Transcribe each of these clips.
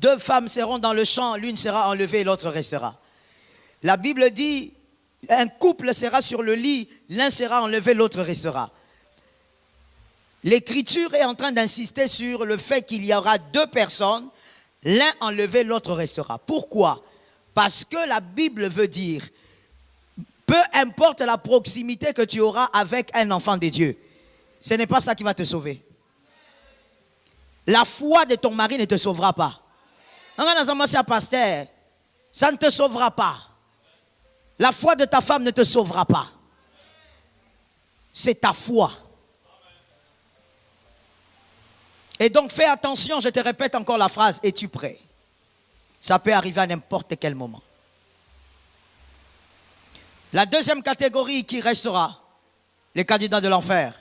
2 femmes seront dans le champ, l'une sera enlevée et l'autre restera. La Bible dit, un couple sera sur le lit, l'un sera enlevé, l'autre restera. L'Écriture est en train d'insister sur le fait qu'il y aura 2 personnes, l'un enlevé, l'autre restera. Pourquoi? Parce que la Bible veut dire, peu importe la proximité que tu auras avec un enfant de Dieu, ce n'est pas ça qui va te sauver. La foi de ton mari ne te sauvera pas. Ça ne te sauvera pas. La foi de ta femme ne te sauvera pas. C'est ta foi. Et donc fais attention, je te répète encore la phrase, es-tu prêt? Ça peut arriver à n'importe quel moment. La deuxième catégorie qui restera, les candidats de l'enfer.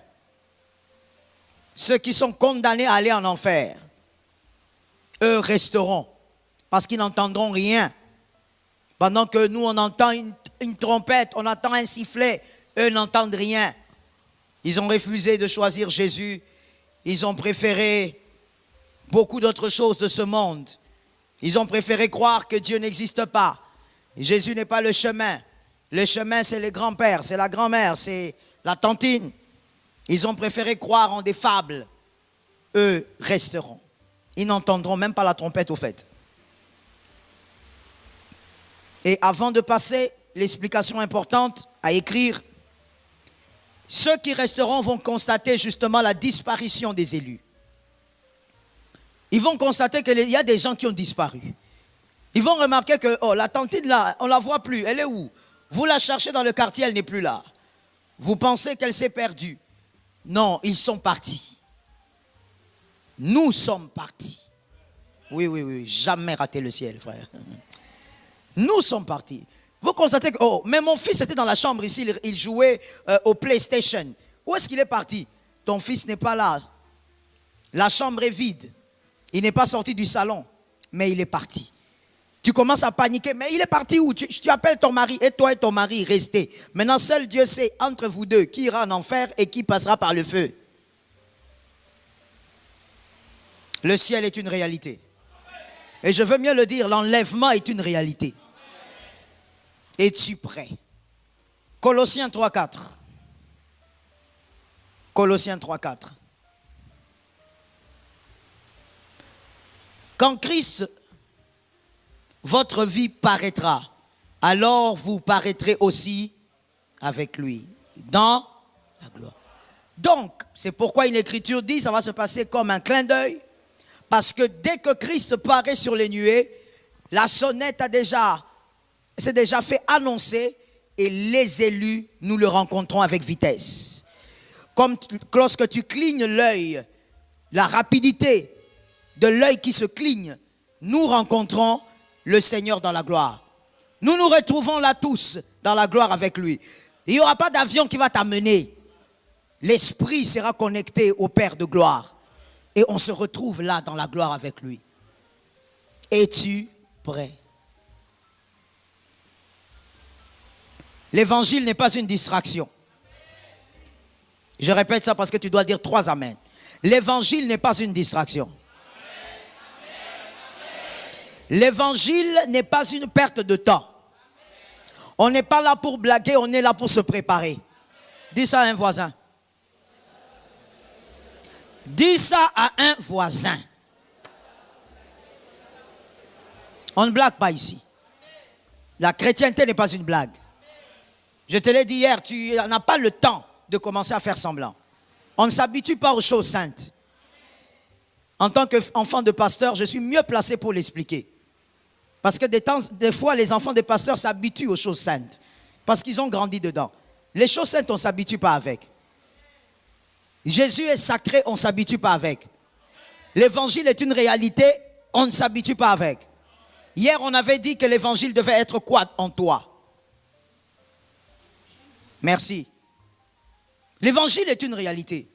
Ceux qui sont condamnés à aller en enfer, eux resteront parce qu'ils n'entendront rien. Pendant que nous, on entend une trompette, on entend un sifflet, eux n'entendent rien. Ils ont refusé de choisir Jésus. Ils ont préféré beaucoup d'autres choses de ce monde. Ils ont préféré croire que Dieu n'existe pas. Jésus n'est pas le chemin. Le chemin, c'est les grands-pères, c'est la grand-mère, c'est la tantine. Ils ont préféré croire en des fables. Eux resteront. Ils n'entendront même pas la trompette au fait. Et avant de passer, l'explication importante à écrire, ceux qui resteront vont constater justement la disparition des élus. Ils vont constater qu'il y a des gens qui ont disparu. Ils vont remarquer que la tantine là, on ne la voit plus. Elle est où? Vous la cherchez dans le quartier, elle n'est plus là. Vous pensez qu'elle s'est perdue. Non, ils sont partis. Nous sommes partis. Oui, jamais rater le ciel, frère. Nous sommes partis. Vous constatez que, mais mon fils était dans la chambre ici, il jouait au PlayStation. Où est-ce qu'il est parti? Ton fils n'est pas là. La chambre est vide. Il n'est pas sorti du salon, mais il est parti. Tu commences à paniquer, mais il est parti où? Tu appelles ton mari, et toi et ton mari, restez. Maintenant, seul Dieu sait, entre vous deux, qui ira en enfer et qui passera par le feu. Le ciel est une réalité. Et je veux mieux le dire, l'enlèvement est une réalité. Es-tu prêt? Colossiens 3,4. Colossiens 3,4. Quand Christ, votre vie paraîtra, alors vous paraîtrez aussi avec lui dans la gloire. Donc, c'est pourquoi une écriture dit, ça va se passer comme un clin d'œil, parce que dès que Christ paraît sur les nuées, la sonnette s'est déjà fait annoncer et les élus, nous le rencontrons avec vitesse. Comme lorsque tu clignes l'œil, la rapidité de l'œil qui se cligne, nous rencontrons le Seigneur dans la gloire. Nous nous retrouvons là tous dans la gloire avec lui. Il n'y aura pas d'avion qui va t'amener. L'esprit sera connecté au Père de gloire. Et on se retrouve là dans la gloire avec lui. Es-tu prêt? L'évangile n'est pas une distraction. Je répète ça parce que tu dois dire 3 amen. L'évangile n'est pas une distraction. L'évangile n'est pas une perte de temps. On n'est pas là pour blaguer, on est là pour se préparer. Dis ça à un voisin. Dis ça à un voisin. On ne blague pas ici. La chrétienté n'est pas une blague. Je te l'ai dit hier, tu n'as pas le temps de commencer à faire semblant. On ne s'habitue pas aux choses saintes. En tant qu'enfant de pasteur, je suis mieux placé pour l'expliquer. Parce que des fois, les enfants des pasteurs s'habituent aux choses saintes. Parce qu'ils ont grandi dedans. Les choses saintes, on ne s'habitue pas avec. Jésus est sacré, on ne s'habitue pas avec. L'évangile est une réalité, on ne s'habitue pas avec. Hier, on avait dit que l'évangile devait être quoi en toi? Merci. L'évangile est une réalité.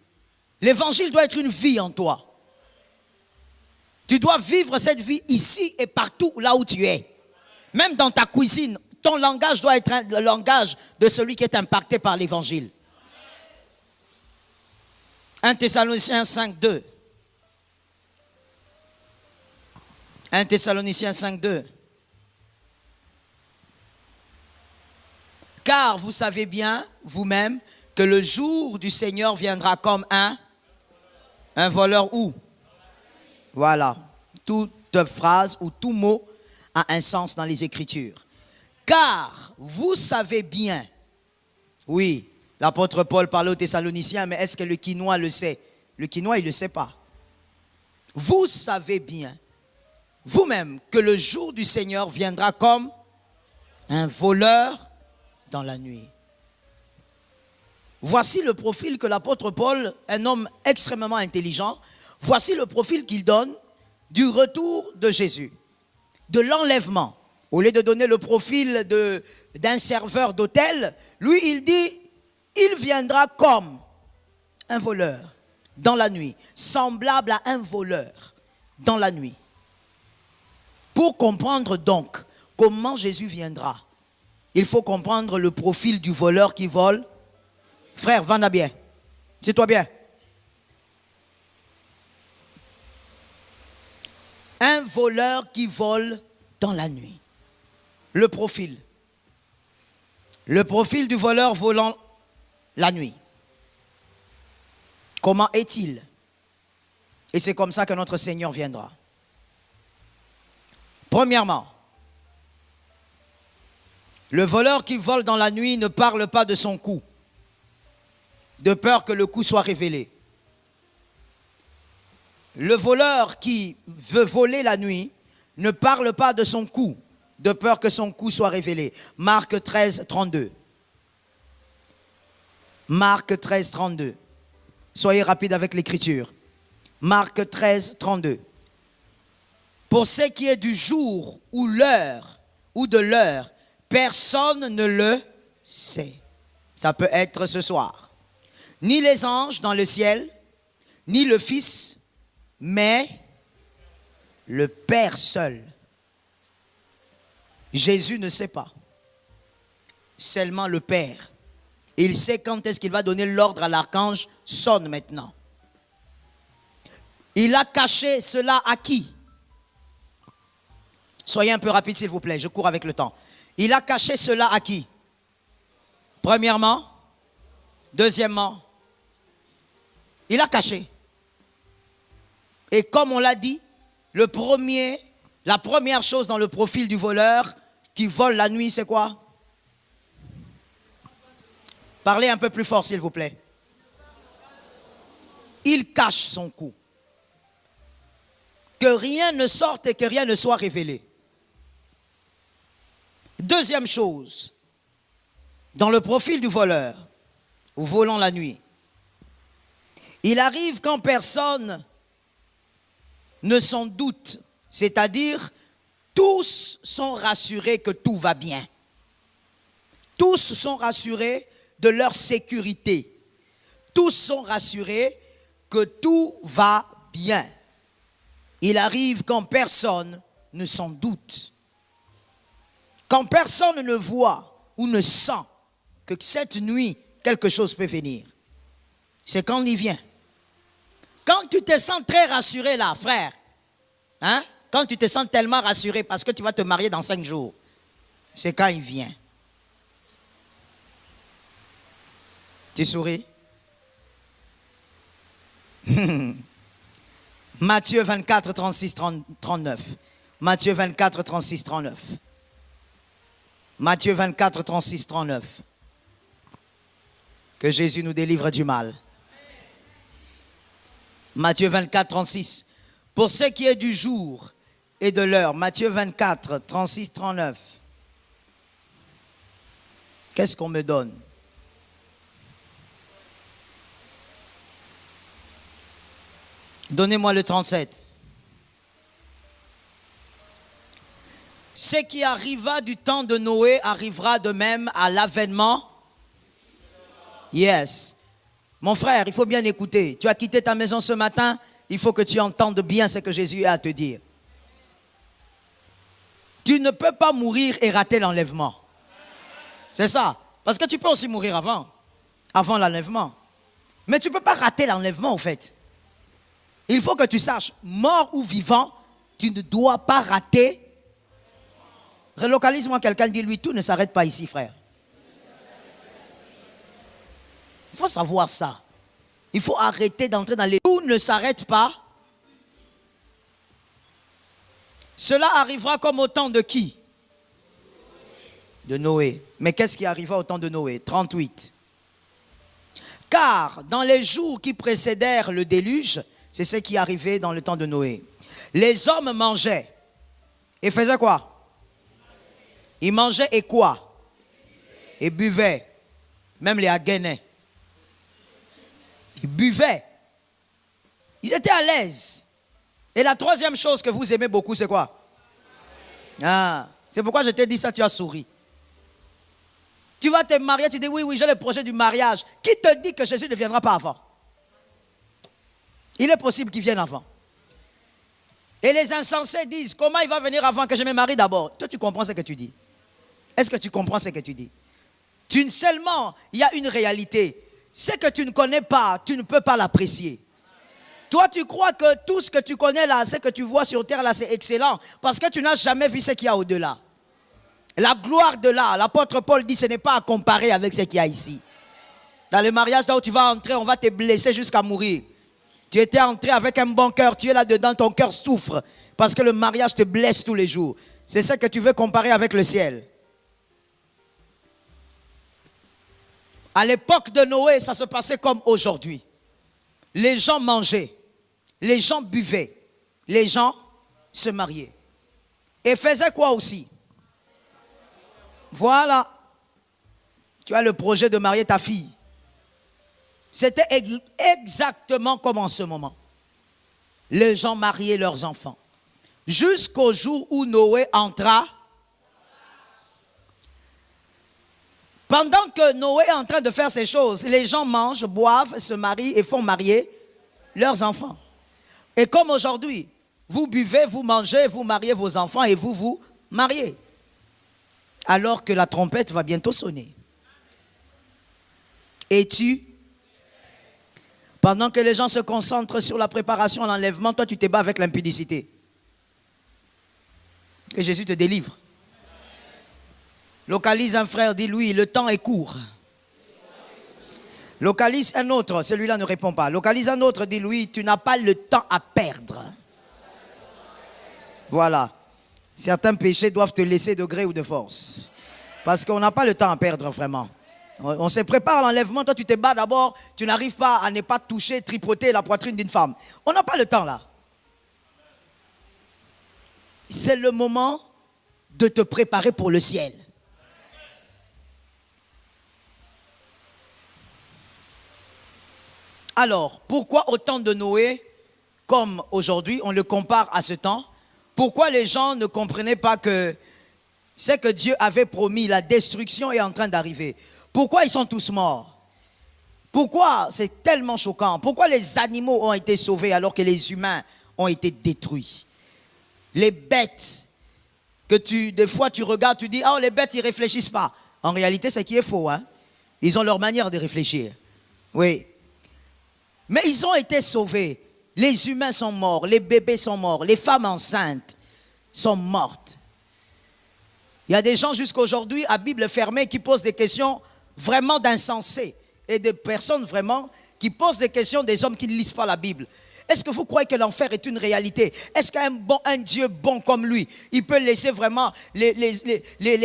L'évangile doit être une vie en toi. Tu dois vivre cette vie ici et partout là où tu es. Même dans ta cuisine, ton langage doit être le langage de celui qui est impacté par l'évangile. 1 Thessaloniciens 5, 2. 1 Thessaloniciens 5, 2. Car vous savez bien, vous-même, que le jour du Seigneur viendra comme un voleur où? Voilà. Toute phrase ou tout mot a un sens dans les Écritures. Car vous savez bien, oui, l'apôtre Paul parlait aux Thessaloniciens, mais est-ce que le Quinois le sait? Le Quinois, il ne le sait pas. Vous savez bien, vous-même, que le jour du Seigneur viendra comme un voleur dans la nuit. Voici le profil que l'apôtre Paul, un homme extrêmement intelligent, voici le profil qu'il donne du retour de Jésus, de l'enlèvement. Au lieu de donner le profil d'un serveur d'hôtel, lui il dit, il viendra comme un voleur dans la nuit, semblable à un voleur dans la nuit. Pour comprendre donc comment Jésus viendra, il faut comprendre le profil du voleur qui vole. Frère, va bien. C'est toi bien. Un voleur qui vole dans la nuit. Le profil. Le profil du voleur volant la nuit. Comment est-il? Et c'est comme ça que notre Seigneur viendra. Premièrement, le voleur qui vole dans la nuit ne parle pas de son coup, de peur que le coup soit révélé. Le voleur qui veut voler la nuit ne parle pas de son coup, de peur que son coup soit révélé. Marc 13, 32. Marc 13, 32. Soyez rapide avec l'écriture. Marc 13, 32. Pour ce qui est du jour ou l'heure ou de l'heure, personne ne le sait. Ça peut être ce soir. Ni les anges dans le ciel, ni le Fils, mais le Père seul. Jésus ne sait pas. Seulement le Père. Il sait quand est-ce qu'il va donner l'ordre à l'archange. Sonne maintenant. Il a caché cela à qui? Soyez un peu rapide s'il vous plaît, je cours avec le temps. Il a caché cela à qui? Premièrement. Deuxièmement. Il a caché. Et comme on l'a dit, la première chose dans le profil du voleur qui vole la nuit, c'est quoi? Parlez un peu plus fort s'il vous plaît. Il cache son coup. Que rien ne sorte et que rien ne soit révélé. Deuxième chose, dans le profil du voleur, ou volant la nuit, il arrive quand personne ne s'en doute, c'est-à-dire tous sont rassurés que tout va bien. Tous sont rassurés de leur sécurité. Tous sont rassurés que tout va bien. Il arrive quand personne ne s'en doute. Quand personne ne voit ou ne sent que cette nuit, quelque chose peut venir. C'est quand il vient. Quand tu te sens très rassuré là, frère, hein? Quand tu te sens tellement rassuré parce que tu vas te marier dans 5 jours, c'est quand il vient. Tu souris? Matthieu 24, 36, 39. Matthieu 24, 36, 39. Matthieu 24, 36, 39. Que Jésus nous délivre du mal. Matthieu 24, 36. Pour ce qui est du jour et de l'heure. Matthieu 24, 36, 39. Qu'est-ce qu'on me donne? Donnez-moi le 37. Ce qui arriva du temps de Noé arrivera de même à l'avènement. Yes. Mon frère, il faut bien écouter. Tu as quitté ta maison ce matin, il faut que tu entendes bien ce que Jésus a à te dire. Tu ne peux pas mourir et rater l'enlèvement. C'est ça. Parce que tu peux aussi mourir avant l'enlèvement. Mais tu ne peux pas rater l'enlèvement, au fait. Il faut que tu saches, mort ou vivant, Tu ne dois pas rater. Relocalise-moi quelqu'un, dis-lui, tout ne s'arrête pas ici, frère. Il faut savoir ça. Il faut arrêter d'entrer dans les... Tout ne s'arrête pas. Cela arrivera comme au temps de qui? De Noé. Mais qu'est-ce qui arriva au temps de Noé? 38. Car dans les jours qui précédèrent le déluge, c'est ce qui arrivait dans le temps de Noé. Les hommes mangeaient. Et faisaient quoi? Ils mangeaient et quoi? Et buvaient. Même les Haguenais. Ils buvaient. Ils étaient à l'aise. Et la troisième chose que vous aimez beaucoup, c'est quoi? Ah, c'est pourquoi je t'ai dit ça, tu as souri. Tu vas te marier, tu dis oui, j'ai le projet du mariage. Qui te dit que Jésus ne viendra pas avant? Il est possible qu'il vienne avant. Et les insensés disent, comment il va venir avant que je me marie d'abord? Toi, tu comprends ce que tu dis? Est-ce que tu comprends ce que tu dis? Seulement, il y a une réalité. Ce que tu ne connais pas, tu ne peux pas l'apprécier. Toi, tu crois que tout ce que tu connais là, ce que tu vois sur terre là, c'est excellent. Parce que tu n'as jamais vu ce qu'il y a au-delà. La gloire de là, l'apôtre Paul dit, ce n'est pas à comparer avec ce qu'il y a ici. Dans le mariage, là où tu vas entrer, on va te blesser jusqu'à mourir. Tu étais entré avec un bon cœur, tu es là-dedans, ton cœur souffre. Parce que le mariage te blesse tous les jours. C'est ça que tu veux comparer avec le ciel. À l'époque de Noé, ça se passait comme aujourd'hui. Les gens mangeaient, les gens buvaient, les gens se mariaient. Et faisaient quoi aussi? Voilà. Tu as le projet de marier ta fille. C'était exactement comme en ce moment. Les gens mariaient leurs enfants. Jusqu'au jour où Noé entra. Pendant que Noé est en train de faire ces choses, les gens mangent, boivent, se marient et font marier leurs enfants. Et comme aujourd'hui, vous buvez, vous mangez, vous mariez vos enfants et vous vous mariez. Alors que la trompette va bientôt sonner. Et pendant que les gens se concentrent sur la préparation à l'enlèvement, toi tu te bats avec l'impudicité. Que Jésus te délivre. Localise un frère, dis-lui, le temps est court. Localise un autre, celui-là ne répond pas. Localise un autre, dis-lui, tu n'as pas le temps à perdre. Voilà. Certains péchés doivent te laisser de gré ou de force. Parce qu'on n'a pas le temps à perdre vraiment. On se prépare à l'enlèvement, toi tu te bats d'abord, tu n'arrives pas à ne pas toucher, tripoter la poitrine d'une femme. On n'a pas le temps là. C'est le moment de te préparer pour le ciel. Alors, pourquoi au temps de Noé, comme aujourd'hui, on le compare à ce temps? Pourquoi les gens ne comprenaient pas que ce que Dieu avait promis, la destruction est en train d'arriver? Pourquoi ils sont tous morts? Pourquoi c'est tellement choquant? Pourquoi les animaux ont été sauvés alors que les humains ont été détruits? Les bêtes, des fois tu regardes, tu dis, oh les bêtes ils ne réfléchissent pas. En réalité, c'est qui est faux. Hein? Ils ont leur manière de réfléchir. Oui. Mais ils ont été sauvés. Les humains sont morts, les bébés sont morts, les femmes enceintes sont mortes. Il y a des gens jusqu'aujourd'hui à Bible fermée qui posent des questions vraiment d'insensés et des personnes vraiment qui posent des questions des hommes qui ne lisent pas la Bible. Est-ce que vous croyez que l'enfer est une réalité? Est-ce qu'un Dieu bon comme lui, il peut laisser vraiment les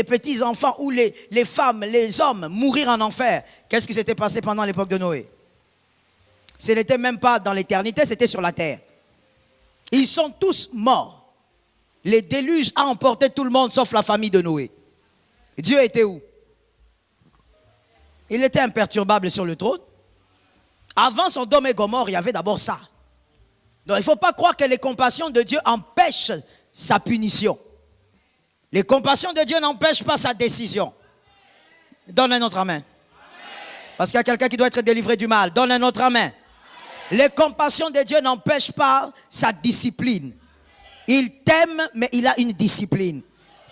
petits-enfants ou les femmes, les hommes mourir en enfer? Qu'est-ce qui s'était passé pendant l'époque de Noé? Ce n'était même pas dans l'éternité, c'était sur la terre. Ils sont tous morts. Les déluges a emporté tout le monde sauf la famille de Noé. Dieu était où? Il était imperturbable sur le trône. Avant Sodome et Gomorrhe, il y avait d'abord ça. Donc il ne faut pas croire que les compassions de Dieu empêchent sa punition. Les compassions de Dieu n'empêchent pas sa décision. Donne un autre amen. Parce qu'il y a quelqu'un qui doit être délivré du mal. Donne un autre amen. Les compassions de Dieu n'empêchent pas sa discipline. Il t'aime, mais il a une discipline.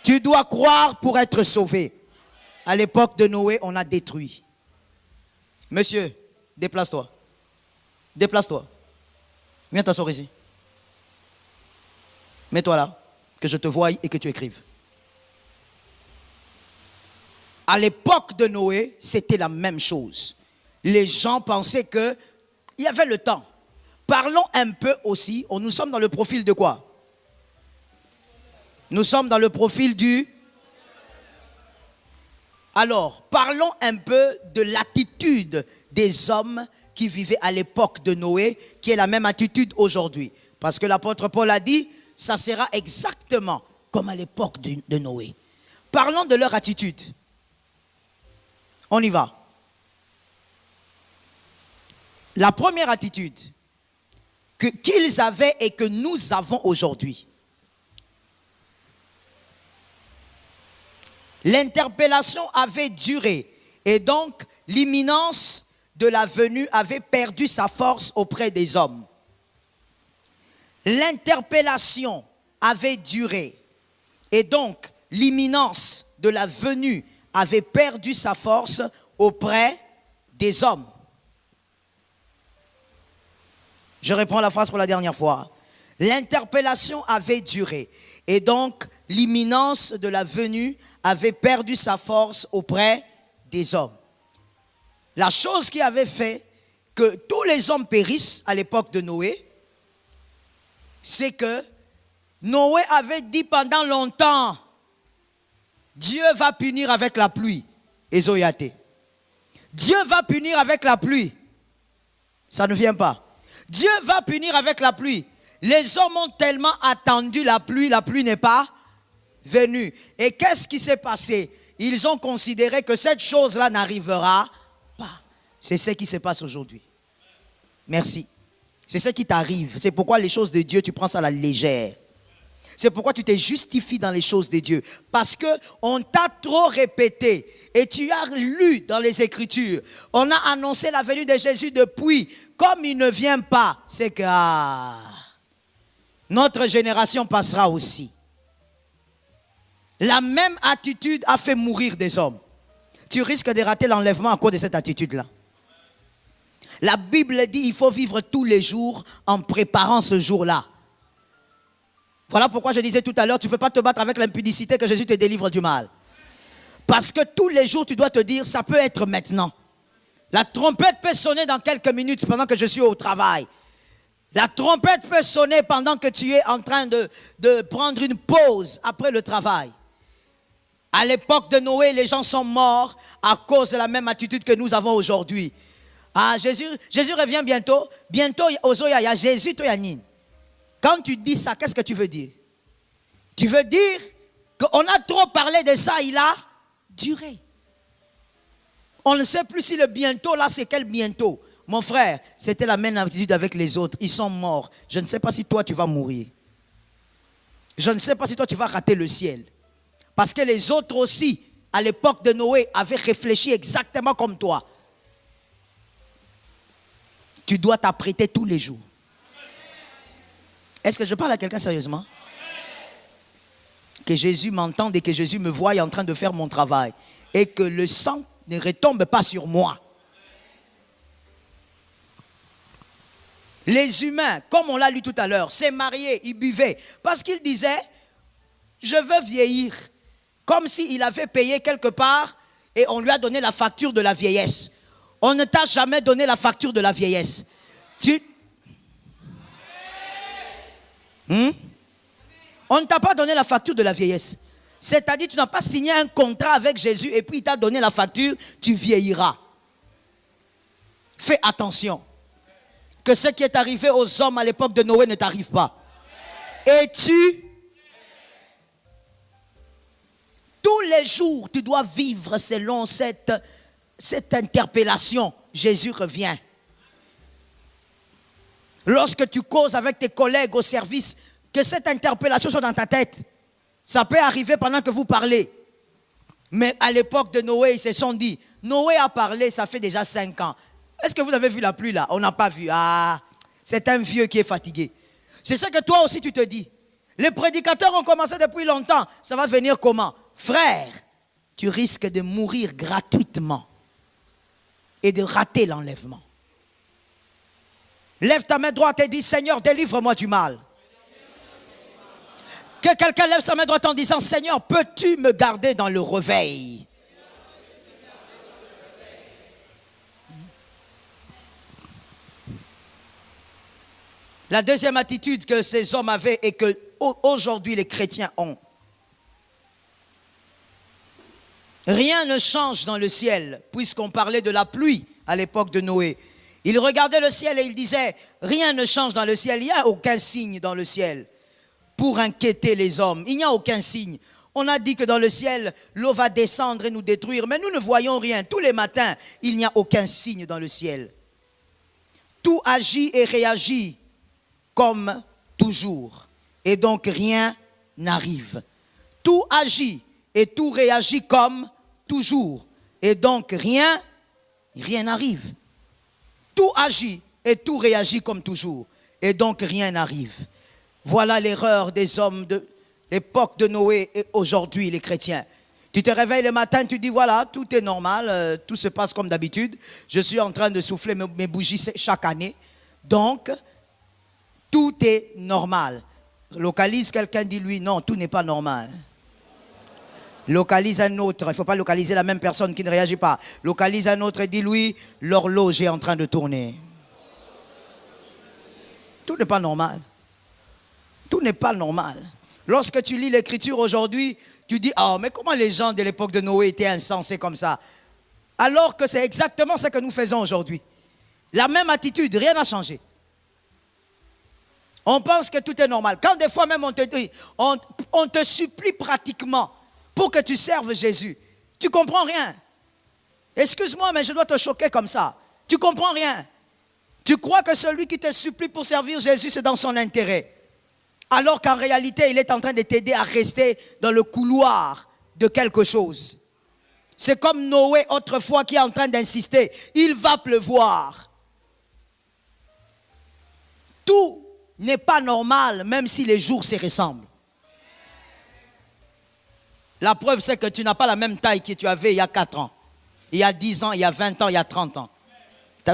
Tu dois croire pour être sauvé. À l'époque de Noé, on a détruit. Monsieur, déplace-toi. Déplace-toi. Viens t'asseoir ici. Mets-toi là, que je te voie et que tu écrives. À l'époque de Noé, c'était la même chose. Les gens pensaient qu'il y avait le temps. Parlons un peu aussi, nous sommes dans le profil de quoi? Nous sommes dans le profil du... Alors, parlons un peu de l'attitude des hommes qui vivaient à l'époque de Noé, qui est la même attitude aujourd'hui. Parce que l'apôtre Paul a dit, ça sera exactement comme à l'époque de Noé. Parlons de leur attitude. On y va. La première attitude qu'ils avaient et que nous avons aujourd'hui. L'interpellation avait duré et donc l'imminence de la venue avait perdu sa force auprès des hommes. L'interpellation avait duré et donc l'imminence de la venue avait perdu sa force auprès des hommes. Je reprends la phrase pour la dernière fois. L'interpellation avait duré et donc l'imminence de la venue avait perdu sa force auprès des hommes. La chose qui avait fait que tous les hommes périssent à l'époque de Noé, c'est que Noé avait dit pendant longtemps, Dieu va punir avec la pluie. Ezoyate. Dieu va punir avec la pluie. Ça ne vient pas. Dieu va punir avec la pluie. Les hommes ont tellement attendu la pluie n'est pas venue. Et qu'est-ce qui s'est passé? Ils ont considéré que cette chose-là n'arrivera pas. C'est ce qui se passe aujourd'hui. Merci. C'est ce qui t'arrive. C'est pourquoi les choses de Dieu, tu prends ça à la légère. C'est pourquoi tu te justifies dans les choses de Dieu. Parce qu'on t'a trop répété. Et tu as lu dans les Écritures. On a annoncé la venue de Jésus depuis. Comme il ne vient pas, c'est que notre génération passera aussi. La même attitude a fait mourir des hommes. Tu risques de rater l'enlèvement à cause de cette attitude-là. La Bible dit qu'il faut vivre tous les jours en préparant ce jour-là. Voilà pourquoi je disais tout à l'heure, tu ne peux pas te battre avec l'impudicité que Jésus te délivre du mal. Parce que tous les jours, tu dois te dire, ça peut être maintenant. La trompette peut sonner dans quelques minutes pendant que je suis au travail. La trompette peut sonner pendant que tu es en train de prendre une pause après le travail. À l'époque de Noé, les gens sont morts à cause de la même attitude que nous avons aujourd'hui. Jésus revient bientôt. Bientôt, il y a Jésus, toi, Yanine. Quand tu dis ça, qu'est-ce que tu veux dire? Tu veux dire qu'on a trop parlé de ça, il a duré. On ne sait plus si le bientôt, là, c'est quel bientôt. Mon frère, c'était la même attitude avec les autres. Ils sont morts. Je ne sais pas si toi, tu vas mourir. Je ne sais pas si toi, tu vas rater le ciel. Parce que les autres aussi, à l'époque de Noé, avaient réfléchi exactement comme toi. Tu dois t'apprêter tous les jours. Est-ce que je parle à quelqu'un sérieusement? Que Jésus m'entende et que Jésus me voie en train de faire mon travail. Et que le sang ne retombe pas sur moi. Les humains, comme on l'a lu tout à l'heure, s'est marié, ils buvaient. Parce qu'ils disaient, je veux vieillir. Comme s'il avait payé quelque part et on lui a donné la facture de la vieillesse. On ne t'a jamais donné la facture de la vieillesse. On ne t'a pas donné la facture de la vieillesse. C'est-à-dire tu n'as pas signé un contrat avec Jésus et puis il t'a donné la facture, tu vieilliras. Fais attention. Que ce qui est arrivé aux hommes à l'époque de Noé ne t'arrive pas. Et tous les jours, tu dois vivre selon cette interpellation. Jésus revient. Lorsque tu causes avec tes collègues au service, que cette interpellation soit dans ta tête. Ça peut arriver pendant que vous parlez. Mais à l'époque de Noé, ils se sont dit, Noé a parlé, ça fait déjà 5 ans. Est-ce que vous avez vu la pluie là? On n'a pas vu. C'est un vieux qui est fatigué. C'est ça que toi aussi tu te dis. Les prédicateurs ont commencé depuis longtemps. Ça va venir comment? Frère, tu risques de mourir gratuitement et de rater l'enlèvement. Lève ta main droite et dis, Seigneur, délivre-moi du mal. Que quelqu'un lève sa main droite en disant, Seigneur, peux-tu me garder dans le réveil? La deuxième attitude que ces hommes avaient et que aujourd'hui les chrétiens ont. Rien ne change dans le ciel, puisqu'on parlait de la pluie à l'époque de Noé. Il regardait le ciel et il disait, rien ne change dans le ciel, il n'y a aucun signe dans le ciel pour inquiéter les hommes. Il n'y a aucun signe. On a dit que dans le ciel, l'eau va descendre et nous détruire, mais nous ne voyons rien. Tous les matins, il n'y a aucun signe dans le ciel. Tout agit et réagit comme toujours, et donc rien n'arrive. Tout agit et tout réagit comme toujours, et donc rien n'arrive. Tout agit et tout réagit comme toujours, et donc rien n'arrive. Voilà l'erreur des hommes de l'époque de Noé et aujourd'hui les chrétiens. Tu te réveilles le matin, tu dis voilà, tout est normal, tout se passe comme d'habitude. Je suis en train de souffler mes bougies chaque année, donc tout est normal. Localise quelqu'un, dis-lui non, tout n'est pas normal. Localise un autre, il ne faut pas localiser la même personne qui ne réagit pas. Localise un autre et dis-lui, l'horloge est en train de tourner. Tout n'est pas normal. Tout n'est pas normal. Lorsque tu lis l'écriture aujourd'hui, tu dis, oh, mais comment les gens de l'époque de Noé étaient insensés comme ça? Alors que c'est exactement ce que nous faisons aujourd'hui. La même attitude, rien n'a changé. On pense que tout est normal. Quand des fois même on te dit, on te supplie pratiquement pour que tu serves Jésus. Tu ne comprends rien. Excuse-moi, mais je dois te choquer comme ça. Tu ne comprends rien. Tu crois que celui qui te supplie pour servir Jésus, c'est dans son intérêt. Alors qu'en réalité, il est en train de t'aider à rester dans le couloir de quelque chose. C'est comme Noé autrefois qui est en train d'insister. Il va pleuvoir. Tout n'est pas normal, même si les jours se ressemblent. La preuve, c'est que tu n'as pas la même taille que tu avais il y a 4 ans, il y a 10 ans, il y a 20 ans, il y a 30 ans.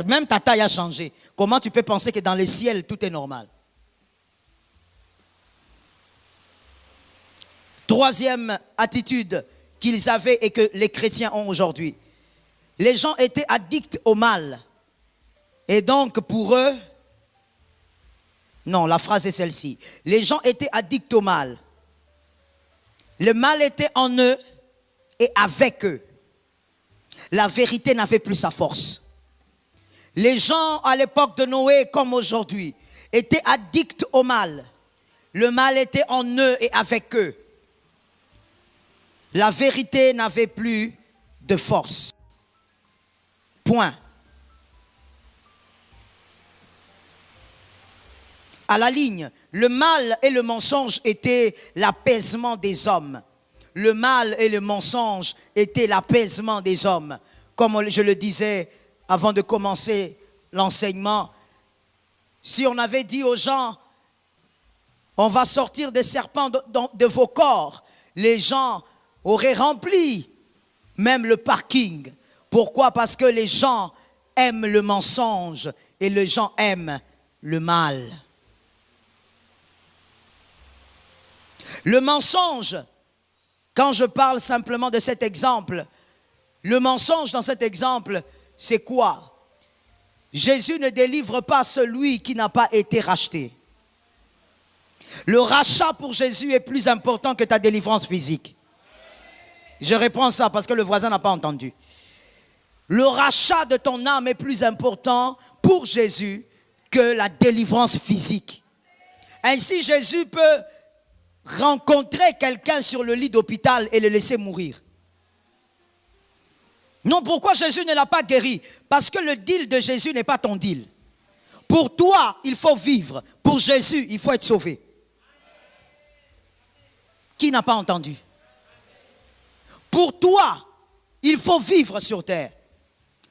Même ta taille a changé. Comment tu peux penser que dans le ciel, tout est normal? Troisième attitude qu'ils avaient et que les chrétiens ont aujourd'hui. Les gens étaient addicts au mal. Et donc, pour eux, non, la phrase est celle-ci. Les gens étaient addicts au mal. Le mal était en eux et avec eux. La vérité n'avait plus sa force. Les gens à l'époque de Noé, comme aujourd'hui, étaient addicts au mal. Le mal était en eux et avec eux. La vérité n'avait plus de force. Point. À la ligne, le mal et le mensonge étaient l'apaisement des hommes. Le mal et le mensonge étaient l'apaisement des hommes. Comme je le disais avant de commencer l'enseignement, si on avait dit aux gens, on va sortir des serpents de vos corps, les gens auraient rempli même le parking. Pourquoi? Parce que les gens aiment le mensonge et les gens aiment le mal. Le mensonge, quand je parle simplement de cet exemple, le mensonge dans cet exemple, c'est quoi? Jésus ne délivre pas celui qui n'a pas été racheté. Le rachat pour Jésus est plus important que ta délivrance physique. Je reprends ça parce que le voisin n'a pas entendu. Le rachat de ton âme est plus important pour Jésus que la délivrance physique. Ainsi, Jésus peut rencontrer quelqu'un sur le lit d'hôpital et le laisser mourir. Non, pourquoi Jésus ne l'a pas guéri? Parce que le deal de Jésus n'est pas ton deal. Pour toi, il faut vivre. Pour Jésus, il faut être sauvé. Qui n'a pas entendu? Pour toi, il faut vivre sur terre.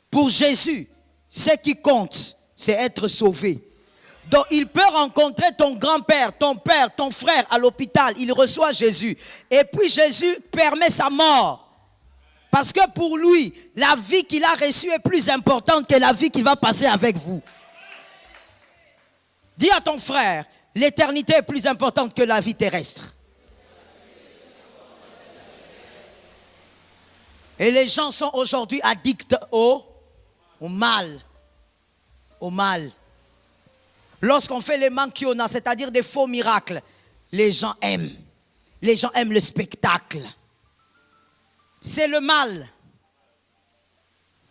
Pour Jésus, ce qui compte, c'est être sauvé. Donc, il peut rencontrer ton grand-père, ton père, ton frère à l'hôpital. Il reçoit Jésus. Et puis, Jésus permet sa mort. Parce que pour lui, la vie qu'il a reçue est plus importante que la vie qu'il va passer avec vous. Dis à ton frère, l'éternité est plus importante que la vie terrestre. Et les gens sont aujourd'hui addicts au mal. Au mal. Lorsqu'on fait les mankiona, c'est-à-dire des faux miracles, les gens aiment. Les gens aiment le spectacle. C'est le mal.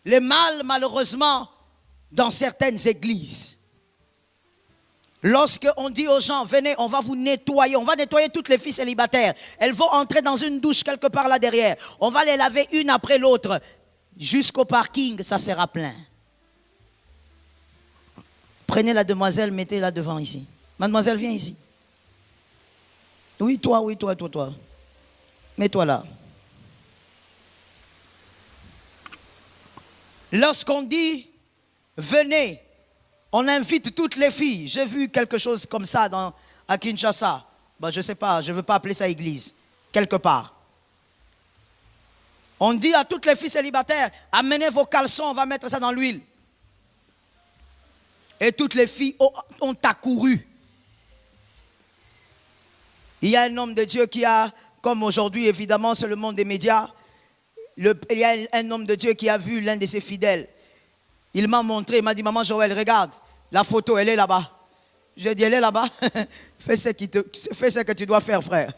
Le mal, malheureusement, dans certaines églises. Lorsqu'on dit aux gens, venez, on va vous nettoyer, on va nettoyer toutes les filles célibataires. Elles vont entrer dans une douche quelque part là derrière. On va les laver une après l'autre. Jusqu'au parking, ça sera plein. Prenez la demoiselle, mettez-la devant ici. Mademoiselle, viens ici. Oui, toi. Mets-toi là. Lorsqu'on dit, venez, on invite toutes les filles. J'ai vu quelque chose comme ça à Kinshasa. Ben, je ne sais pas, je ne veux pas appeler ça église. Quelque part. On dit à toutes les filles célibataires, amenez vos caleçons, on va mettre ça dans l'huile. Et toutes les filles ont accouru. Il y a un homme de Dieu qui a, comme aujourd'hui évidemment c'est le monde des médias, il y a un homme de Dieu qui a vu l'un de ses fidèles. Il m'a montré, il m'a dit, maman Joël, regarde, la photo, elle est là-bas. J'ai dit, elle est là-bas. Fais ce que tu dois faire, frère.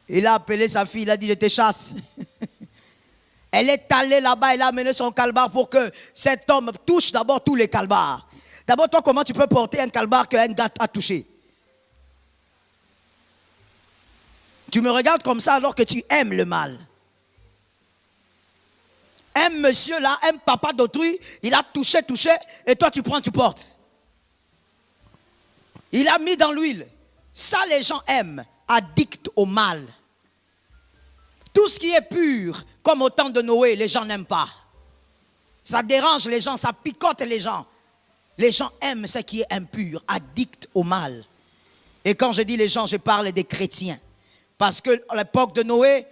Il a appelé sa fille, il a dit, je te chasse. Elle est allée là-bas, elle a amené son calbar pour que cet homme touche d'abord tous les calbars. D'abord, toi, comment tu peux porter un calbar qu'un gars a touché? Tu me regardes comme ça alors que tu aimes le mal. Un monsieur là, un papa d'autrui, il a touché, et toi tu prends, tu portes. Il a mis dans l'huile. Ça, les gens aiment, addicts au mal. Tout ce qui est pur, comme au temps de Noé, les gens n'aiment pas. Ça dérange les gens, ça picote les gens. Les gens aiment ce qui est impur, addicts au mal. Et quand je dis les gens, je parle des chrétiens. Parce qu'à l'époque de Noé,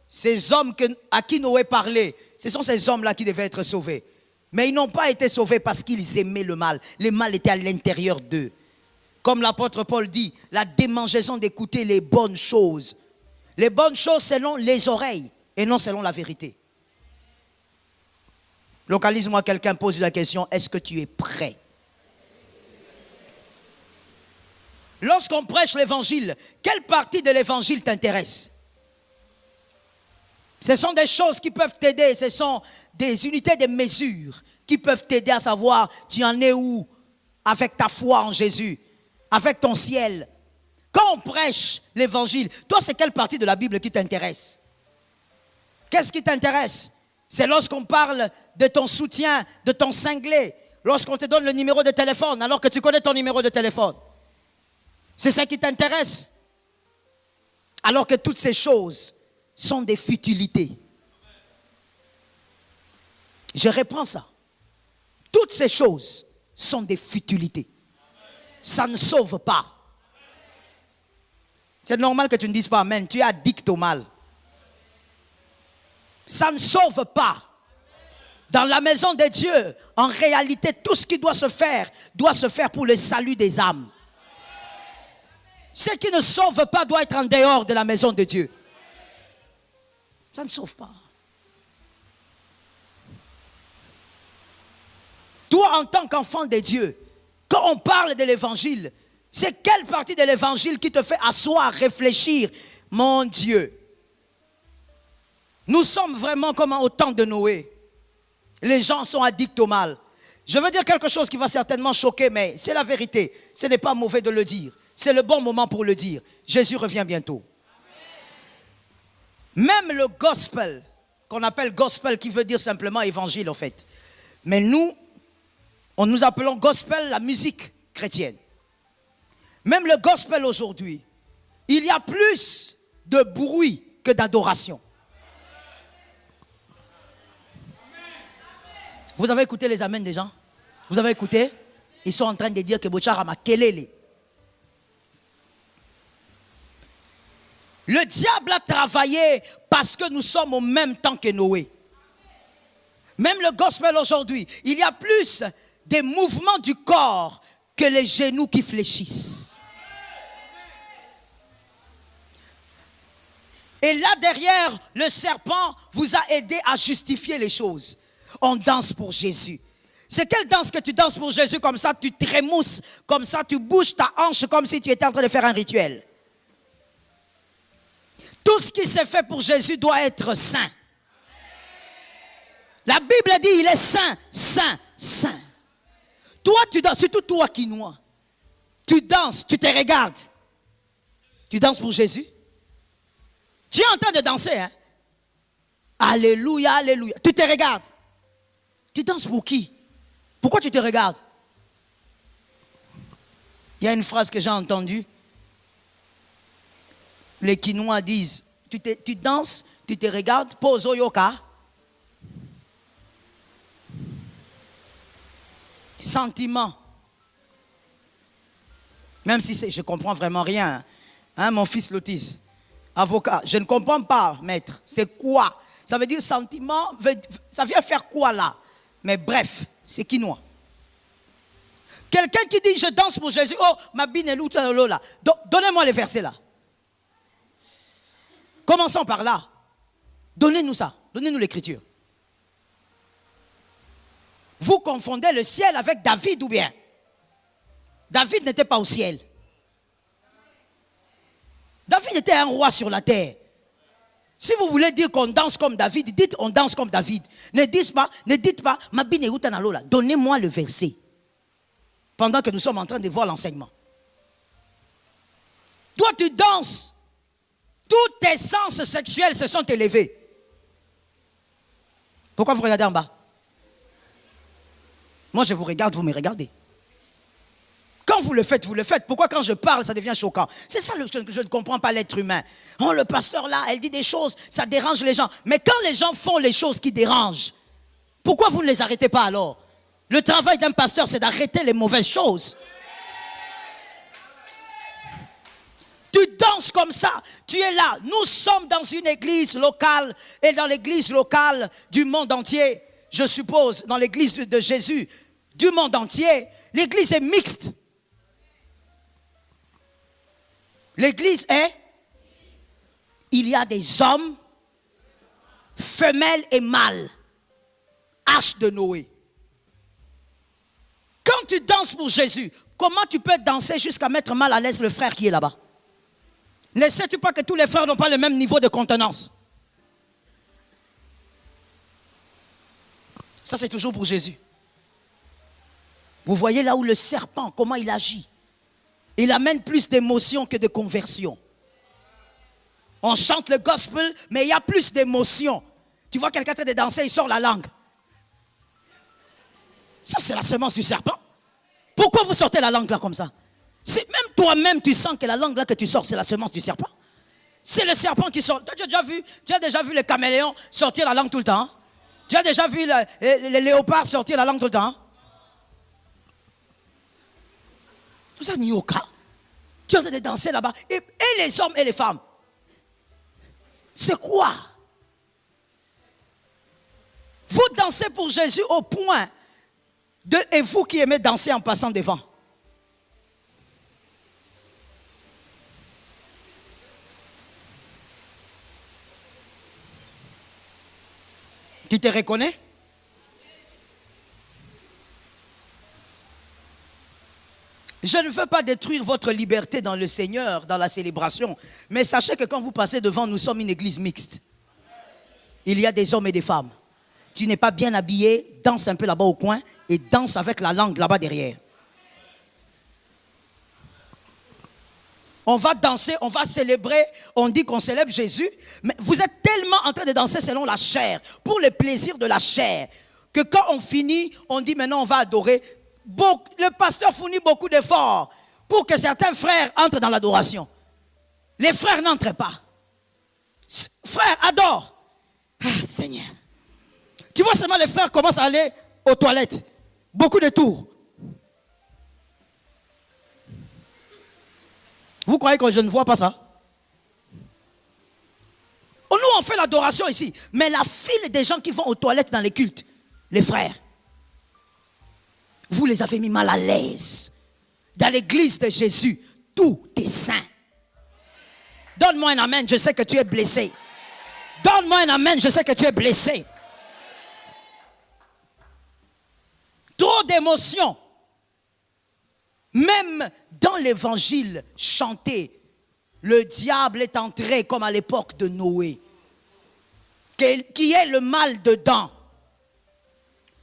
ces hommes à qui Noé parlait, ce sont ces hommes-là qui devaient être sauvés. Mais ils n'ont pas été sauvés parce qu'ils aimaient le mal. Le mal était à l'intérieur d'eux. Comme l'apôtre Paul dit, la démangeaison d'écouter les bonnes choses. Les bonnes choses selon les oreilles et non selon la vérité. Localise-moi, quelqu'un pose la question, est-ce que tu es prêt? Lorsqu'on prêche l'évangile, quelle partie de l'évangile t'intéresse? Ce sont des choses qui peuvent t'aider, ce sont des unités de mesure qui peuvent t'aider à savoir tu en es où avec ta foi en Jésus, avec ton ciel. Quand on prêche l'évangile, toi c'est quelle partie de la Bible qui t'intéresse? Qu'est-ce qui t'intéresse? C'est lorsqu'on parle de ton soutien, de ton cinglé, lorsqu'on te donne le numéro de téléphone alors que tu connais ton numéro de téléphone. C'est ça qui t'intéresse. Alors que toutes ces choses sont des futilités. Je reprends ça. Toutes ces choses sont des futilités. Ça ne sauve pas. C'est normal que tu ne dises pas amen. Tu es addict au mal. Ça ne sauve pas. Dans la maison de Dieu, en réalité, tout ce qui doit se faire pour le salut des âmes. Ce qui ne sauve pas doit être en dehors de la maison de Dieu. Ça ne sauve pas. Toi, en tant qu'enfant de Dieu, quand on parle de l'évangile, c'est quelle partie de l'évangile qui te fait asseoir, réfléchir? Mon Dieu, nous sommes vraiment comme au temps de Noé. Les gens sont addicts au mal. Je veux dire quelque chose qui va certainement choquer, mais c'est la vérité. Ce n'est pas mauvais de le dire. C'est le bon moment pour le dire. Jésus revient bientôt. Même le gospel, qu'on appelle gospel, qui veut dire simplement évangile en fait. Mais nous appelons gospel la musique chrétienne. Même le gospel aujourd'hui, il y a plus de bruit que d'adoration. Vous avez écouté les amens des gens? Vous avez écouté? Ils sont en train de dire que Bochara ma kelele. Le diable a travaillé parce que nous sommes au même temps que Noé. Même le gospel aujourd'hui, il y a plus des mouvements du corps que les genoux qui fléchissent. Et là derrière, le serpent vous a aidé à justifier les choses. On danse pour Jésus. C'est quelle danse que tu danses pour Jésus comme ça, tu trémousses, comme ça tu bouges ta hanche comme si tu étais en train de faire un rituel. Tout ce qui s'est fait pour Jésus doit être saint. La Bible dit, il est saint, saint, saint. Toi, tu danses, surtout toi qui noies. Tu danses, tu te regardes. Tu danses pour Jésus. Tu es en train de danser, hein? Alléluia, alléluia. Tu te regardes. Tu danses pour qui? Pourquoi tu te regardes? Il y a une phrase que j'ai entendue. Les Quinois disent, tu danses, tu te regardes, pose au yoka. Sentiment. Même si je ne comprends vraiment rien. Hein, mon fils Lotis, avocat, je ne comprends pas, maître. C'est quoi? Ça veut dire sentiment, ça vient faire quoi là? Mais bref, c'est quinoa. Quelqu'un qui dit je danse pour Jésus, oh, ma bine est là. Donnez-moi les versets là. Commençons par là. Donnez-nous ça. Donnez-nous l'écriture. Vous confondez le ciel avec David ou bien? David n'était pas au ciel. David était un roi sur la terre. Si vous voulez dire qu'on danse comme David, dites on danse comme David. Ne dites pas, ma bine est là. Donnez-moi le verset. Pendant que nous sommes en train de voir l'enseignement. Toi, tu danses. Tous tes sens sexuels se sont élevés. Pourquoi vous regardez en bas? Moi, je vous regarde, vous me regardez. Quand vous le faites, vous le faites. Pourquoi quand je parle, ça devient choquant? C'est ça que je ne comprends pas l'être humain. Oh, le pasteur là, elle dit des choses, ça dérange les gens. Mais quand les gens font les choses qui dérangent, pourquoi vous ne les arrêtez pas alors? Le travail d'un pasteur, c'est d'arrêter les mauvaises choses. Tu danses comme ça, tu es là. Nous sommes dans une église locale et dans l'église locale du monde entier, je suppose, dans l'église de Jésus du monde entier, l'église est mixte. L'église est, il y a des hommes, femelles et mâles, Arche de Noé. Quand tu danses pour Jésus, comment tu peux danser jusqu'à mettre mal à l'aise le frère qui est là-bas? Ne sais-tu pas que tous les frères n'ont pas le même niveau de contenance? Ça, c'est toujours pour Jésus. Vous voyez là où le serpent, comment il agit. Il amène plus d'émotion que de conversion. On chante le gospel, mais il y a plus d'émotion. Tu vois quelqu'un en train de danser, il sort la langue. Ça, c'est la semence du serpent. Pourquoi vous sortez la langue là comme ça? C'est même toi-même, tu sens que la langue là que tu sors, c'est la semence du serpent. C'est le serpent qui sort. Tu as déjà vu les caméléons sortir la langue tout le temps? Hein? Tu as déjà vu les léopards sortir la langue tout le temps? Hein? Tout ça, Nyoka. Tu es en train de danser là-bas. Et les hommes et les femmes. C'est quoi? Vous dansez pour Jésus au point de... Et vous qui aimez danser en passant devant. Tu te reconnais? Je ne veux pas détruire votre liberté dans le Seigneur, dans la célébration. Mais sachez que quand vous passez devant, nous sommes une église mixte. Il y a des hommes et des femmes. Tu n'es pas bien habillé, danse un peu là-bas au coin et danse avec la langue là-bas derrière. On va danser, on va célébrer, on dit qu'on célèbre Jésus, mais vous êtes tellement en train de danser selon la chair, pour le plaisir de la chair, que quand on finit, on dit maintenant on va adorer. Le pasteur fournit beaucoup d'efforts pour que certains frères entrent dans l'adoration. Les frères n'entrent pas. Frère, adore. Ah, Seigneur. Tu vois seulement les frères commencent à aller aux toilettes. Beaucoup de tours. Vous croyez que je ne vois pas ça? Nous, on fait l'adoration ici. Mais la file des gens qui vont aux toilettes dans les cultes, les frères, vous les avez mis mal à l'aise. Dans l'église de Jésus, tout est saint. Donne-moi un amen, je sais que tu es blessé. Donne-moi un amen, je sais que tu es blessé. Trop d'émotions. Même dans l'évangile chanté, le diable est entré comme à l'époque de Noé. Qui est le mal dedans.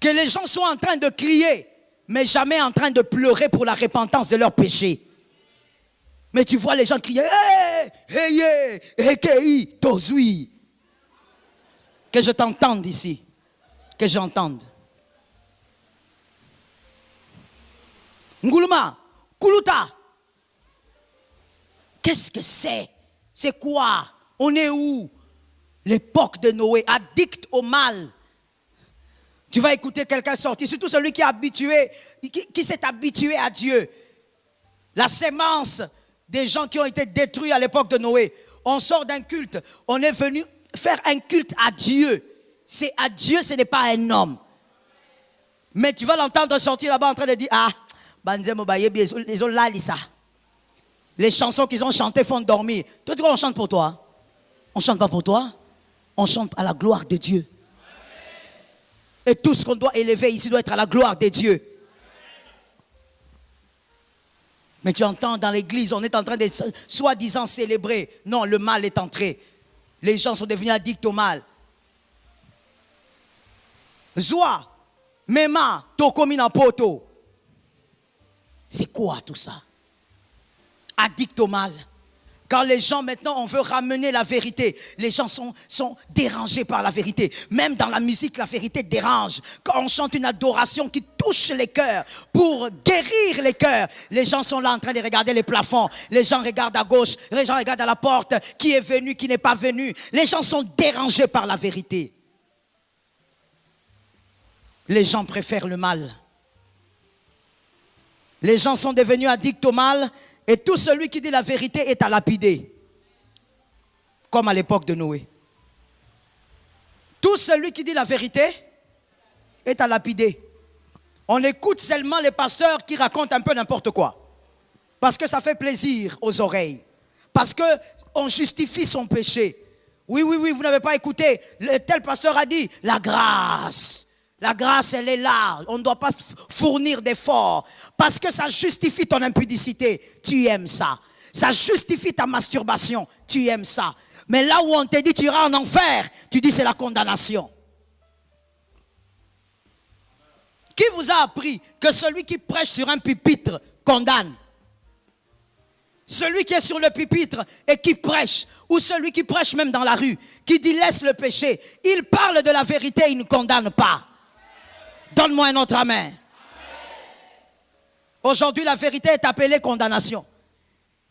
Que les gens soient en train de crier, mais jamais en train de pleurer pour la repentance de leurs péchés. Mais tu vois les gens crier, Tozui. Que je t'entende ici. Que j'entende. Nguluma, Kuluta. Qu'est-ce que c'est? C'est quoi? On est où? L'époque de Noé, addict au mal. Tu vas écouter quelqu'un sortir, surtout celui qui est habitué, qui s'est habitué à Dieu. La sémence des gens qui ont été détruits à l'époque de Noé. On sort d'un culte, on est venu faire un culte à Dieu. C'est à Dieu, ce n'est pas à un homme. Mais tu vas l'entendre sortir là-bas en train de dire, les chansons qu'ils ont chantées font dormir. Toi, tu crois qu'on chante pour toi? On ne chante pas pour toi. On chante à la gloire de Dieu. Et tout ce qu'on doit élever ici doit être à la gloire de Dieu. Mais tu entends dans l'église, on est en train de soi-disant célébrer. Non, le mal est entré. Les gens sont devenus addicts au mal. Zoa, Mema, Tokomina Poto. C'est quoi tout ça? Addict au mal. Quand les gens maintenant, on veut ramener la vérité. Les gens sont dérangés par la vérité. Même dans la musique, la vérité dérange. Quand on chante une adoration qui touche les cœurs pour guérir les cœurs, les gens sont là en train de regarder les plafonds. Les gens regardent à gauche, les gens regardent à la porte. Qui est venu, qui n'est pas venu. Les gens sont dérangés par la vérité. Les gens préfèrent le mal. Les gens sont devenus addicts au mal. Et tout celui qui dit la vérité est à lapider. Comme à l'époque de Noé. Tout celui qui dit la vérité est à lapider. On écoute seulement les pasteurs qui racontent un peu n'importe quoi. Parce que ça fait plaisir aux oreilles. Parce qu'on justifie son péché. Oui, vous n'avez pas écouté. Tel pasteur a dit, la grâce. La grâce, elle est là. On ne doit pas fournir d'efforts. Parce que ça justifie ton impudicité. Tu aimes ça. Ça justifie ta masturbation. Tu aimes ça. Mais là où on te dit tu iras en enfer, tu dis c'est la condamnation. Qui vous a appris que celui qui prêche sur un pupitre condamne? Celui qui est sur le pupitre et qui prêche, ou celui qui prêche même dans la rue, qui dit laisse le péché, il parle de la vérité, il ne condamne pas. Donne-moi un autre amen. Aujourd'hui, la vérité est appelée condamnation.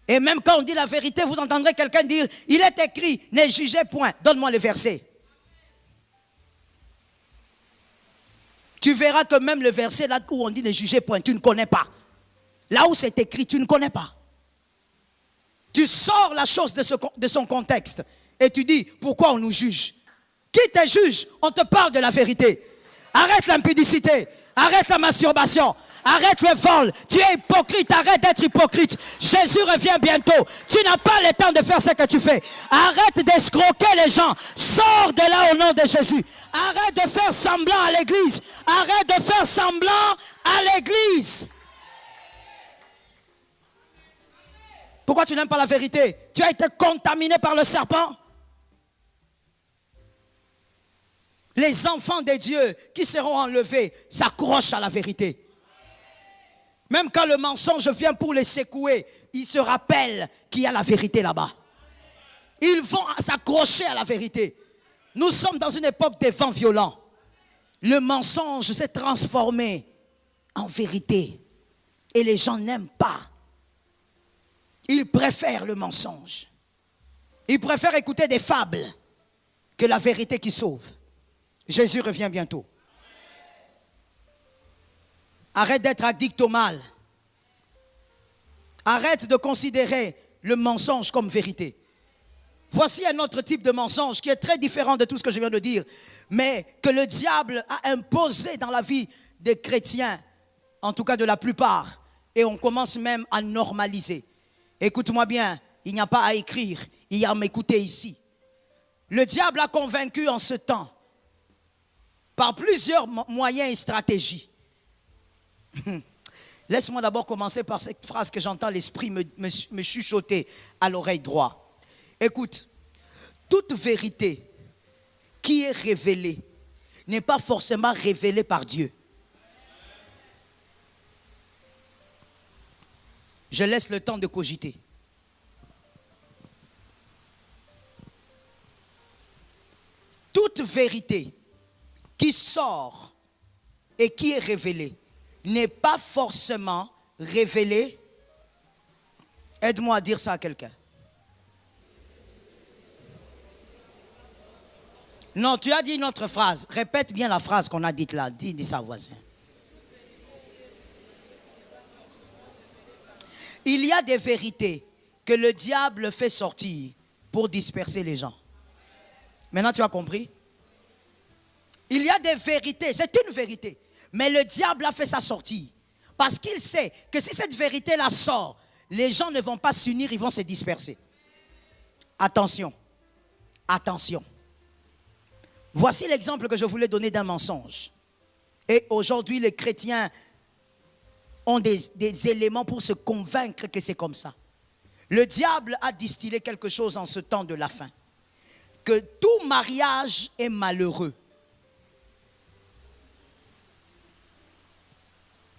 Et même quand on dit la vérité, vous entendrez quelqu'un dire, il est écrit, ne jugez point. Donne-moi le verset. Tu verras que même le verset là où on dit ne jugez point, tu ne connais pas. Là où c'est écrit, tu ne connais pas. Tu sors la chose de son contexte et tu dis, pourquoi on nous juge? Qui te juge? On te parle de la vérité. Arrête l'impudicité, arrête la masturbation, arrête le vol. Tu es hypocrite, arrête d'être hypocrite. Jésus revient bientôt. Tu n'as pas le temps de faire ce que tu fais. Arrête d'escroquer les gens. Sors de là au nom de Jésus. Arrête de faire semblant à l'église. Arrête de faire semblant à l'église. Pourquoi tu n'aimes pas la vérité? Tu as été contaminé par le serpent. Les enfants de Dieu qui seront enlevés s'accrochent à la vérité. Même quand le mensonge vient pour les secouer, ils se rappellent qu'il y a la vérité là-bas. Ils vont s'accrocher à la vérité. Nous sommes dans une époque des vents violents. Le mensonge s'est transformé en vérité. Et les gens n'aiment pas. Ils préfèrent le mensonge. Ils préfèrent écouter des fables que la vérité qui sauve. Jésus revient bientôt. Arrête d'être addict au mal. Arrête de considérer le mensonge comme vérité. Voici un autre type de mensonge qui est très différent de tout ce que je viens de dire, mais que le diable a imposé dans la vie des chrétiens, en tout cas de la plupart, et on commence même à normaliser. Écoute-moi bien, il n'y a pas à écrire, il y a à m'écouter ici. Le diable a convaincu en ce temps, par plusieurs moyens et stratégies. Laisse-moi d'abord commencer par cette phrase que j'entends l'esprit me chuchoter à l'oreille droite. Écoute, toute vérité qui est révélée n'est pas forcément révélée par Dieu. Je laisse le temps de cogiter. Toute vérité qui sort et qui est révélée n'est pas forcément révélée. Aide-moi à dire ça à quelqu'un. Non, tu as dit une autre phrase. Répète bien la phrase qu'on a dite là. Dis ça, voisin. Il y a des vérités que le diable fait sortir pour disperser les gens. Maintenant, tu as compris? Il y a des vérités, c'est une vérité. Mais le diable a fait sa sortie. Parce qu'il sait que si cette vérité-là sort, les gens ne vont pas s'unir, ils vont se disperser. Attention. Attention. Voici l'exemple que je voulais donner d'un mensonge. Et aujourd'hui, les chrétiens ont des éléments pour se convaincre que c'est comme ça. Le diable a distillé quelque chose en ce temps de la fin. Que tout mariage est malheureux.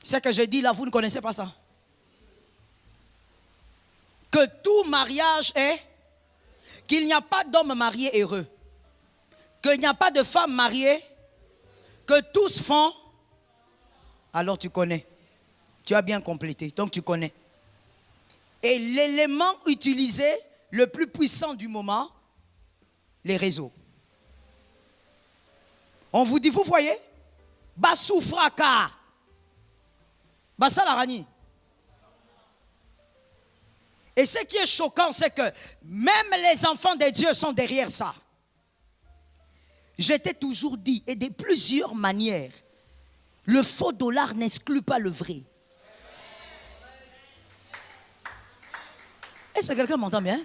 Ce que je dis là, vous ne connaissez pas ça. Que tout mariage est, qu'il n'y a pas d'homme marié heureux, qu'il n'y a pas de femme mariée, que tous font, alors tu connais. Tu as bien complété, donc tu connais. Et l'élément utilisé, le plus puissant du moment, les réseaux. On vous dit, vous voyez, Bassou fracas, Bassa la rani. Et ce qui est choquant, c'est que même les enfants de Dieu sont derrière ça. J'étais toujours dit, et de plusieurs manières, le faux dollar n'exclut pas le vrai. Est-ce que quelqu'un m'entend bien?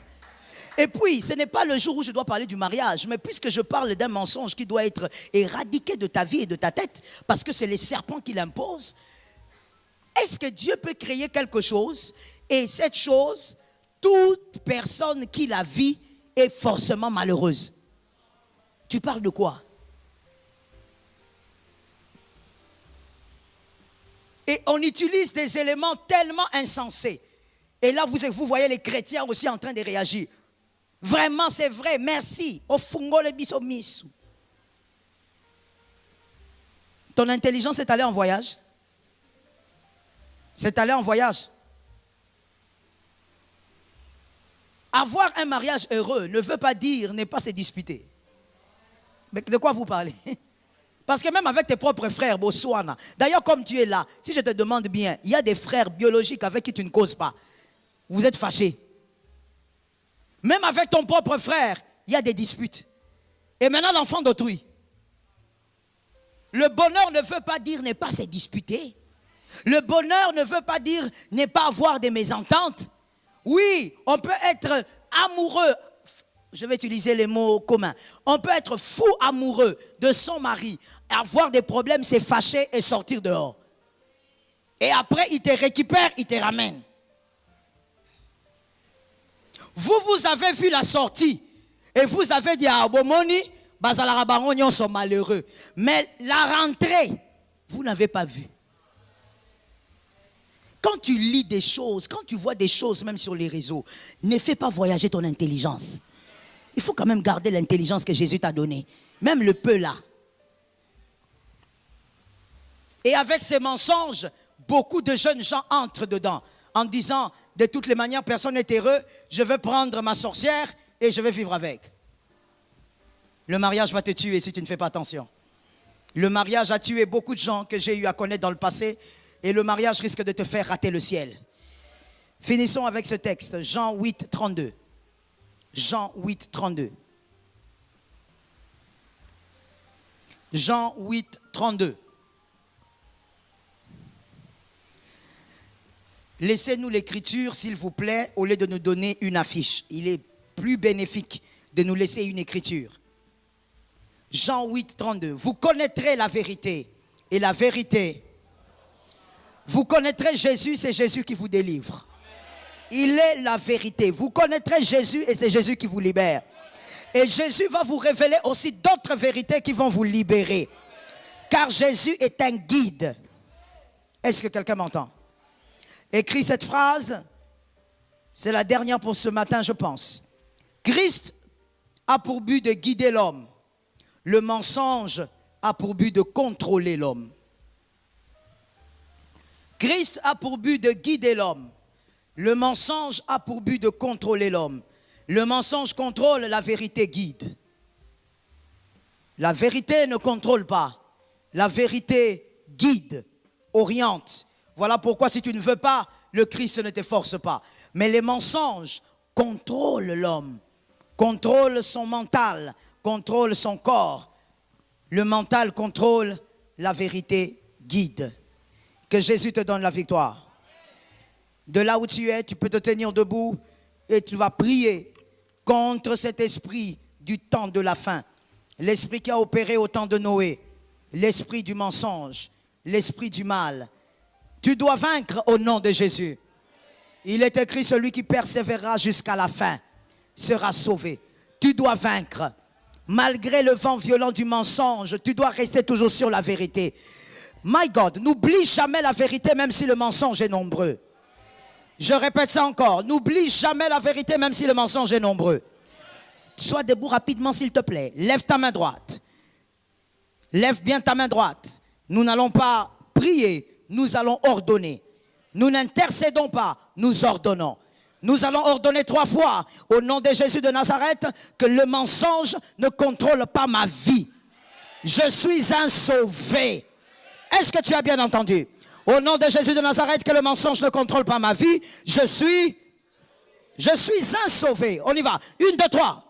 Et puis, ce n'est pas le jour où je dois parler du mariage, mais puisque je parle d'un mensonge qui doit être éradiqué de ta vie et de ta tête, parce que c'est les serpents qui l'imposent, est-ce que Dieu peut créer quelque chose et cette chose, toute personne qui la vit est forcément malheureuse? Tu parles de quoi? Et on utilise des éléments tellement insensés. Et là, vous voyez les chrétiens aussi en train de réagir. Vraiment, c'est vrai, merci. Ton intelligence est allée en voyage? C'est allé en voyage. Avoir un mariage heureux ne veut pas dire ne pas se disputer. Mais de quoi vous parlez? Parce que même avec tes propres frères, Botswana, d'ailleurs comme tu es là, si je te demande bien, il y a des frères biologiques avec qui tu ne causes pas. Vous êtes fâchés. Même avec ton propre frère, il y a des disputes. Et maintenant l'enfant d'autrui. Le bonheur ne veut pas dire ne pas se disputer. Le bonheur ne veut pas dire ne pas avoir des mésententes. Oui, on peut être amoureux, je vais utiliser les mots communs. On peut être fou amoureux de son mari, avoir des problèmes, se fâcher et sortir dehors. Et après, il te récupère, il te ramène. Vous avez vu la sortie et vous avez dit à Abomoni, Bazalarabangon sont malheureux. Mais la rentrée, vous n'avez pas vu. Quand tu lis des choses, quand tu vois des choses même sur les réseaux, ne fais pas voyager ton intelligence. Il faut quand même garder l'intelligence que Jésus t'a donnée. Même le peu là. Et avec ces mensonges, beaucoup de jeunes gens entrent dedans en disant, de toutes les manières, personne n'est heureux, je vais prendre ma sorcière et je vais vivre avec. Le mariage va te tuer si tu ne fais pas attention. Le mariage a tué beaucoup de gens que j'ai eu à connaître dans le passé et le mariage risque de te faire rater le ciel. Finissons avec ce texte, Jean 8, 32. Jean 8, 32. Jean 8, 32. Laissez-nous l'écriture, s'il vous plaît, au lieu de nous donner une affiche. Il est plus bénéfique de nous laisser une écriture. Jean 8, 32. Vous connaîtrez la vérité. Et la vérité, vous connaîtrez Jésus, c'est Jésus qui vous délivre. Il est la vérité. Vous connaîtrez Jésus et c'est Jésus qui vous libère. Et Jésus va vous révéler aussi d'autres vérités qui vont vous libérer. Car Jésus est un guide. Est-ce que quelqu'un m'entend? Écris cette phrase. C'est la dernière pour ce matin, je pense. Christ a pour but de guider l'homme. Le mensonge a pour but de contrôler l'homme. Christ a pour but de guider l'homme. Le mensonge a pour but de contrôler l'homme. Le mensonge contrôle, la vérité guide. La vérité ne contrôle pas. La vérité guide, oriente. Voilà pourquoi si tu ne veux pas, le Christ ne te force pas. Mais les mensonges contrôlent l'homme, contrôlent son mental, contrôlent son corps. Le mental contrôle, la vérité guide. Que Jésus te donne la victoire. De là où tu es, tu peux te tenir debout et tu vas prier contre cet esprit du temps de la fin. L'esprit qui a opéré au temps de Noé. L'esprit du mensonge, l'esprit du mal. Tu dois vaincre au nom de Jésus. Il est écrit, celui qui persévérera jusqu'à la fin sera sauvé. Tu dois vaincre. Malgré le vent violent du mensonge, tu dois rester toujours sur la vérité. My God, n'oublie jamais la vérité même si le mensonge est nombreux. Je répète ça encore, n'oublie jamais la vérité même si le mensonge est nombreux. Sois debout rapidement s'il te plaît. Lève ta main droite. Lève bien ta main droite. Nous n'allons pas prier, nous allons ordonner. Nous n'intercédons pas, nous ordonnons. Nous allons ordonner 3 fois au nom de Jésus de Nazareth que le mensonge ne contrôle pas ma vie. Je suis un sauvé. Est-ce que tu as bien entendu? Au nom de Jésus de Nazareth, que le mensonge ne contrôle pas ma vie. Je suis un sauvé. On y va. 1, 2, 3.